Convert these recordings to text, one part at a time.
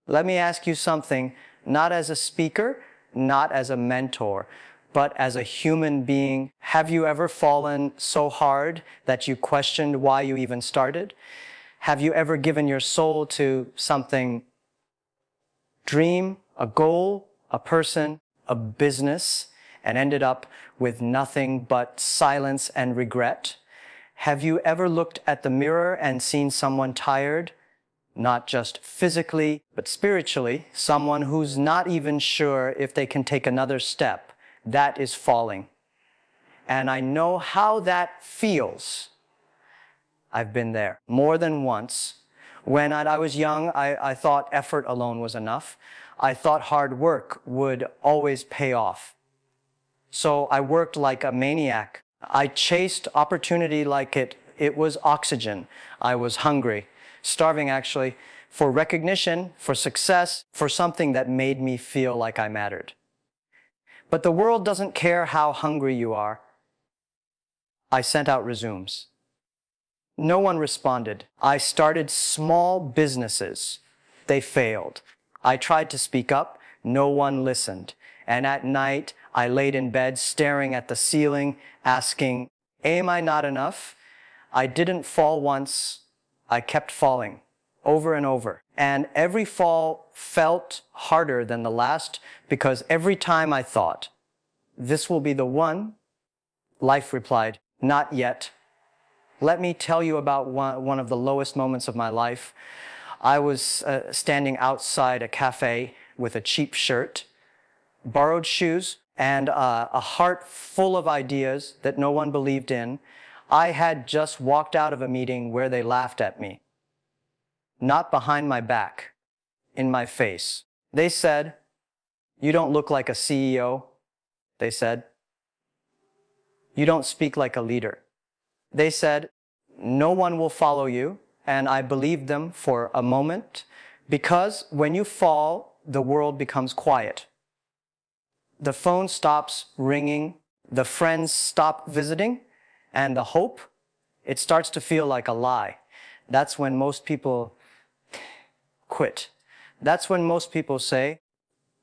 Let me ask you something, not as a speaker, not as a mentor, but as a human being. Have you ever fallen so hard that you questioned why you even started? Have you ever given your soul to something, dream, a goal, a person, a business, and ended up with nothing but silence and regret? Have you ever looked at the mirror and seen someone tired? Not just physically, but spiritually, someone who's not even sure if they can take another step. That is falling. And I know how that feels. I've been there more than once. When I was young, I thought effort alone was enough. I thought hard work would always pay off. So I worked like a maniac. I chased opportunity like it was oxygen. I was hungry. Starving actually, for recognition, for success, for something that made me feel like I mattered. But the world doesn't care how hungry you are. I sent out resumes. No one responded. I started small businesses. They failed. I tried to speak up. No one listened. And at night, I laid in bed staring at the ceiling, asking, am I not enough? I didn't fall once. I kept falling over and over. And every fall felt harder than the last because every time I thought, this will be the one, life replied, not yet. Let me tell you about one of the lowest moments of my life. I was standing outside a cafe with a cheap shirt, borrowed shoes, and a heart full of ideas that no one believed in. I had just walked out of a meeting where they laughed at me. Not behind my back, in my face. They said, you don't look like a CEO. They said, you don't speak like a leader. They said, no one will follow you. And I believed them for a moment, because when you fall, the world becomes quiet. The phone stops ringing, the friends stop visiting, and the hope, it starts to feel like a lie. That's when most people quit. That's when most people say,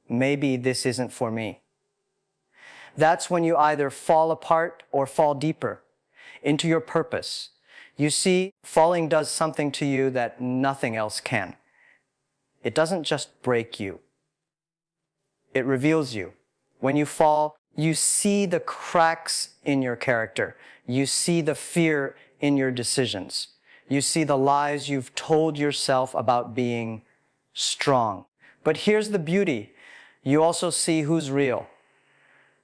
maybe this isn't for me. That's when you either fall apart or fall deeper into your purpose. You see, falling does something to you that nothing else can. It doesn't just break you. It reveals you. When you fall, you see the cracks in your character. You see the fear in your decisions. You see the lies you've told yourself about being strong. But here's the beauty. You also see who's real.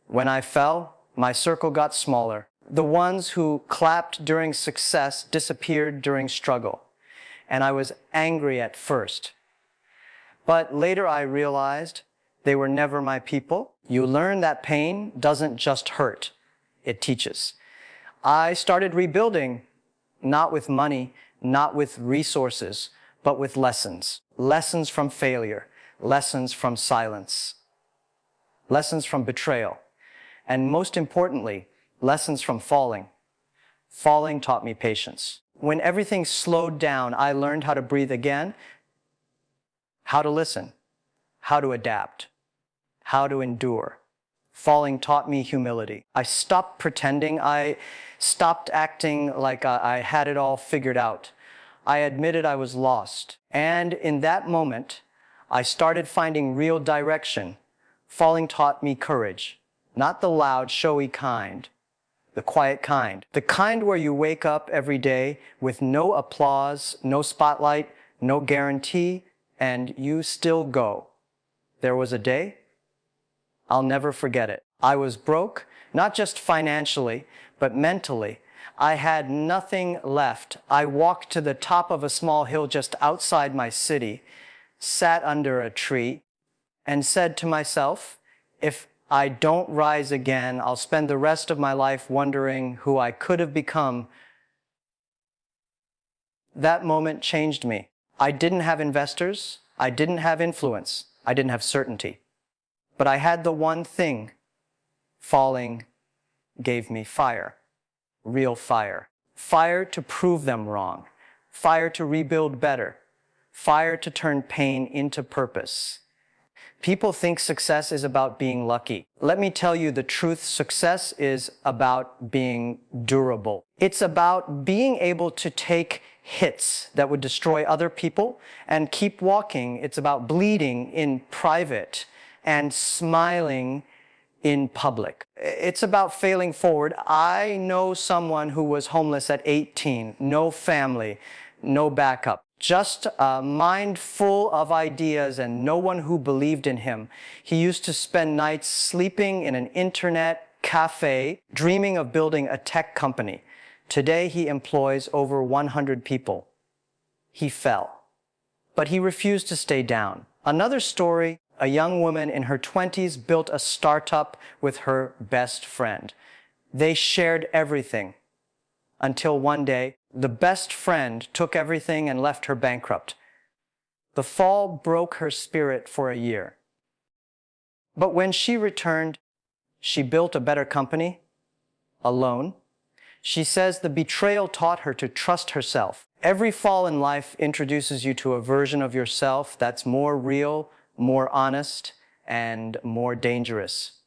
When I fell, my circle got smaller. The ones who clapped during success disappeared during struggle. And I was angry at first. But later I realized they were never my people. You learn that pain doesn't just hurt, it teaches. I started rebuilding, not with money, not with resources, but with lessons. Lessons from failure, lessons from silence, lessons from betrayal, and most importantly, lessons from falling. Falling taught me patience. When everything slowed down, I learned how to breathe again, how to listen, how to adapt, how to endure. Falling taught me humility. I stopped pretending. I stopped acting like I had it all figured out. I admitted I was lost. And in that moment, I started finding real direction. Falling taught me courage, not the loud, showy kind, the quiet kind. The kind where you wake up every day with no applause, no spotlight, no guarantee, and you still go. There was a day, I'll never forget it. I was broke, not just financially, but mentally. I had nothing left. I walked to the top of a small hill just outside my city, sat under a tree, and said to myself, if I don't rise again, I'll spend the rest of my life wondering who I could have become. That moment changed me. I didn't have investors. I didn't have influence. I didn't have certainty. But I had the one thing. Falling gave me fire. Real fire. Fire to prove them wrong. Fire to rebuild better. fire to turn pain into purpose. People think success is about being lucky. Let me tell you the truth. Success is about being durable. It's about being able to take hits that would destroy other people and keep walking. It's about bleeding in private and smiling in public. It's about failing forward. I know someone who was homeless at 18, no family, no backup. Just a mind full of ideas and no one who believed in him. He used to spend nights sleeping in an internet cafe, dreaming of building a tech company. Today he employs over 100 people. He fell, but he refused to stay down. Another story, a young woman in her 20s built a startup with her best friend. They shared everything until one day, the best friend took everything and left her bankrupt. The fall broke her spirit for a year. But when she returned, she built a better company, alone. She says the betrayal taught her to trust herself. Every fall in life introduces you to a version of yourself that's more real, more honest, and more dangerous.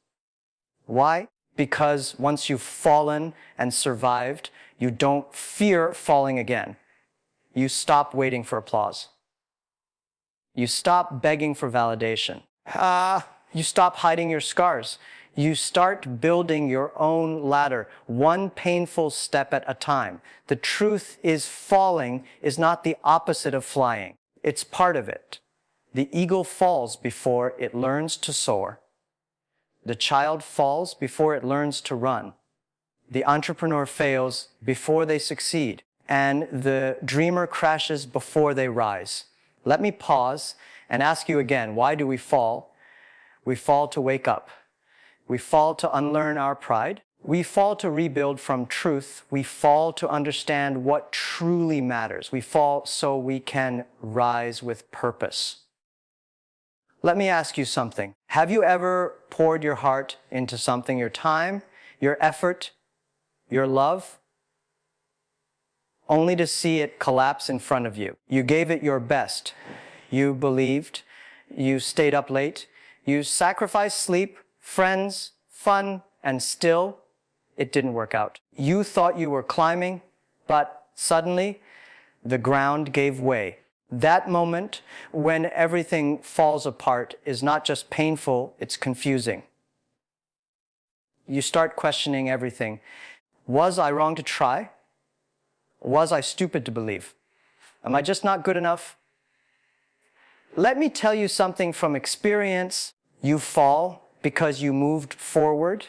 Why? Because once you've fallen and survived, you don't fear falling again. You stop waiting for applause. You stop begging for validation. You stop hiding your scars. You start building your own ladder, one painful step at a time. The truth is, falling is not the opposite of flying. It's part of it. The eagle falls before it learns to soar. The child falls before it learns to run. The entrepreneur fails before they succeed, and the dreamer crashes before they rise. Let me pause and ask you again, why do we fall? We fall to wake up. We fall to unlearn our pride. We fall to rebuild from truth. We fall to understand what truly matters. We fall so we can rise with purpose. Let me ask you something. Have you ever poured your heart into something, your time, your effort, your love, only to see it collapse in front of you? You gave it your best. You believed. You stayed up late. You sacrificed sleep, friends, fun, and still it didn't work out. You thought you were climbing, but suddenly the ground gave way. That moment when everything falls apart is not just painful, it's confusing. You start questioning everything. Was I wrong to try? Was I stupid to believe? Am I just not good enough? Let me tell you something from experience. You fall because you moved forward.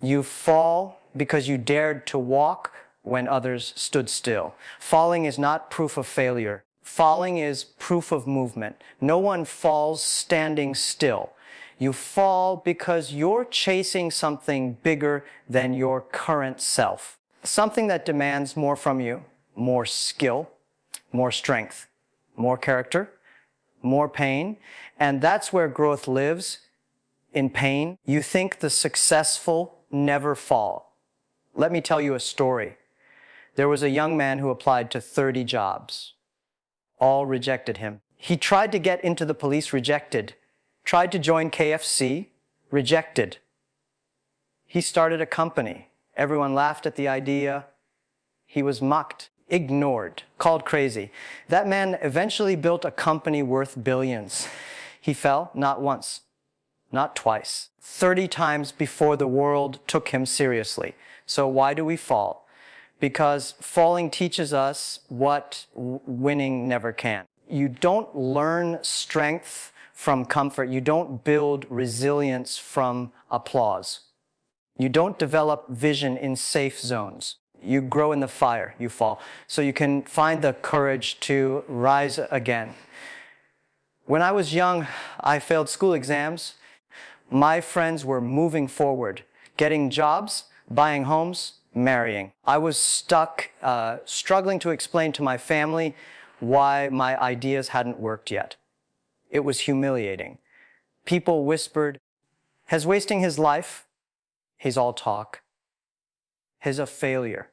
You fall because you dared to walk when others stood still. Falling is not proof of failure. Falling is proof of movement. No one falls standing still. You fall because you're chasing something bigger than your current self. Something that demands more from you, more skill, more strength, more character, more pain. And that's where growth lives, in pain. You think the successful never fall. Let me tell you a story. There was a young man who applied to 30 jobs. All rejected him. He tried to get into the police, rejected. Tried to join KFC, rejected. He started a company. Everyone laughed at the idea. He was mocked, ignored, called crazy. That man eventually built a company worth billions. He fell not once, not twice, 30 times before the world took him seriously. So why do we fall? Because falling teaches us what winning never can. You don't learn strength from comfort. You don't build resilience from applause. You don't develop vision in safe zones. You grow in the fire, you fall. So you can find the courage to rise again. When I was young, I failed school exams. My friends were moving forward, getting jobs, buying homes, marrying. I was stuck, struggling to explain to my family why my ideas hadn't worked yet. It was humiliating. People whispered, "He's wasting his life. He's all talk. He's a failure."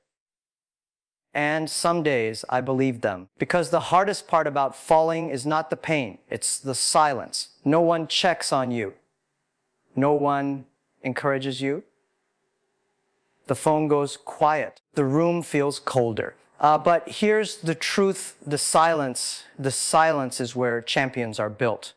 And some days I believed them. Because the hardest part about falling is not the pain, it's the silence. No one checks on you. No one encourages you. The phone goes quiet. The room feels colder. But here's the truth, the silence. The silence is where champions are built.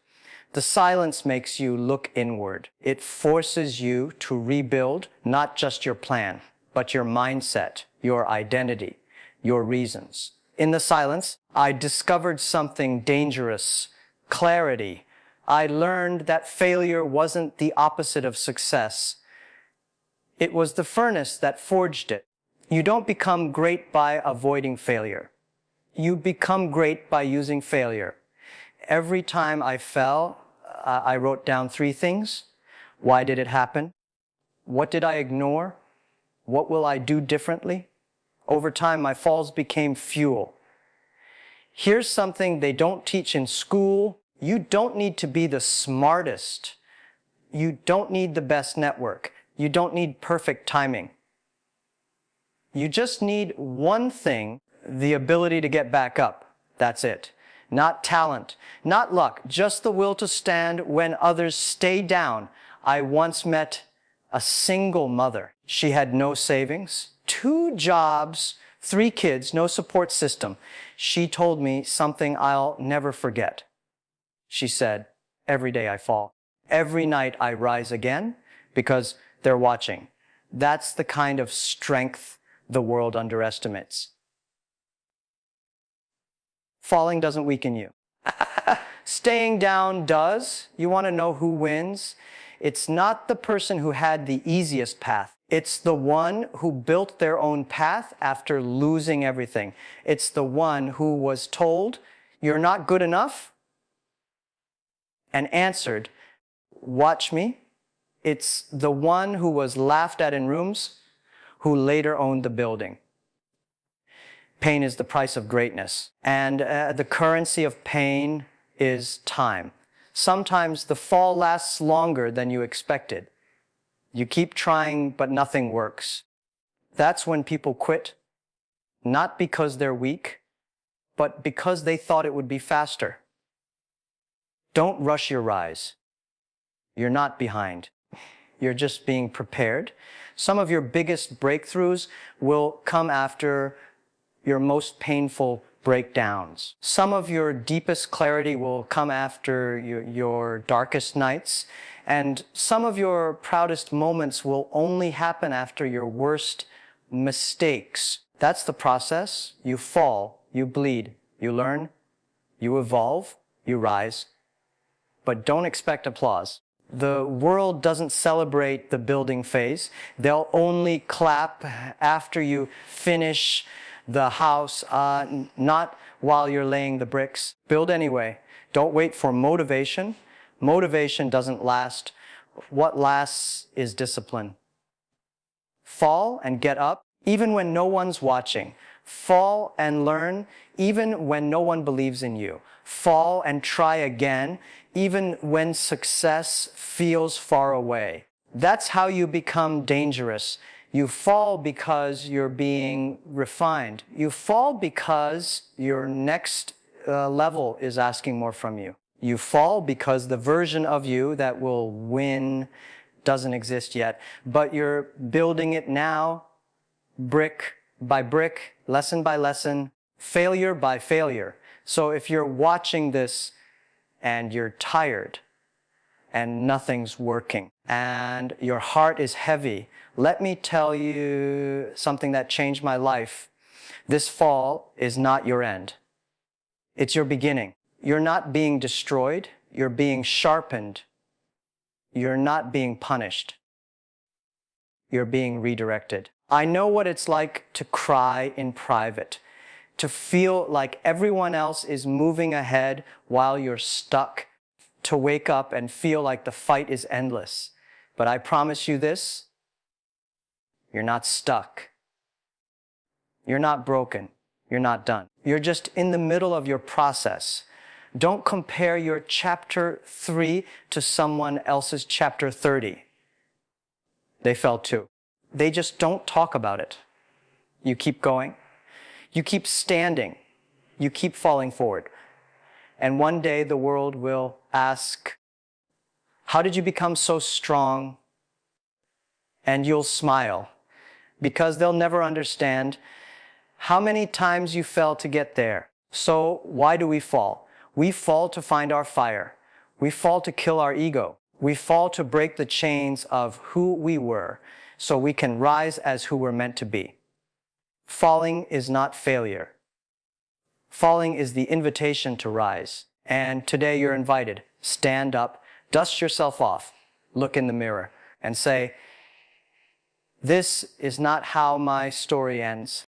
The silence makes you look inward. It forces you to rebuild not just your plan, but your mindset, your identity, your reasons. In the silence, I discovered something dangerous, clarity. I learned that failure wasn't the opposite of success. It was the furnace that forged it. You don't become great by avoiding failure. You become great by using failure. Every time I fell, I wrote down 3 things. Why did it happen? What did I ignore? What will I do differently? Over time, my falls became fuel. Here's something they don't teach in school. You don't need to be the smartest. You don't need the best network. You don't need perfect timing. You just need one thing, the ability to get back up. That's it. Not talent, not luck, just the will to stand when others stay down. I once met a single mother. She had no savings, 2 jobs, 3 kids, no support system. She told me something I'll never forget. She said, "Every day I fall. Every night I rise again because they're watching." That's the kind of strength the world underestimates. Falling doesn't weaken you. Staying down does. You want to know who wins? It's not the person who had the easiest path. It's the one who built their own path after losing everything. It's the one who was told, "You're not good enough," and answered, "Watch me." It's the one who was laughed at in rooms, who later owned the building. Pain is the price of greatness, and the currency of pain is time. Sometimes the fall lasts longer than you expected. You keep trying, but nothing works. That's when people quit, not because they're weak, but because they thought it would be faster. Don't rush your rise. You're not behind. You're just being prepared. Some of your biggest breakthroughs will come after your most painful breakdowns. Some of your deepest clarity will come after your darkest nights. And some of your proudest moments will only happen after your worst mistakes. That's the process. You fall, you bleed, you learn, you evolve, you rise. But don't expect applause. The world doesn't celebrate the building phase. They'll only clap after you finish the house, not while you're laying the bricks. Build anyway. Don't wait for motivation. Motivation doesn't last. What lasts is discipline. Fall and get up, even when no one's watching. Fall and learn, even when no one believes in you. Fall and try again, even when success feels far away. That's how you become dangerous. You fall because you're being refined. You fall because your next level is asking more from you. You fall because the version of you that will win doesn't exist yet, but you're building it now, brick by brick, lesson by lesson, failure by failure. So if you're watching this and you're tired and nothing's working and your heart is heavy, let me tell you something that changed my life. This fall is not your end. It's your beginning. You're not being destroyed. You're being sharpened. You're not being punished. You're being redirected. I know what it's like to cry in private, to feel like everyone else is moving ahead while you're stuck, to wake up and feel like the fight is endless. But I promise you this, you're not stuck. You're not broken. You're not done. You're just in the middle of your process. Don't compare your chapter 3 to someone else's chapter 30. They fell too. They just don't talk about it. You keep going. You keep standing. You keep falling forward. And one day the world will ask, how did you become so strong? And you'll smile, because they'll never understand how many times you fell to get there. So why do we fall? We fall to find our fire. We fall to kill our ego. We fall to break the chains of who we were, so we can rise as who we're meant to be. Falling is not failure. Falling is the invitation to rise. And today you're invited. Stand up, dust yourself off, look in the mirror, and say, this is not how my story ends.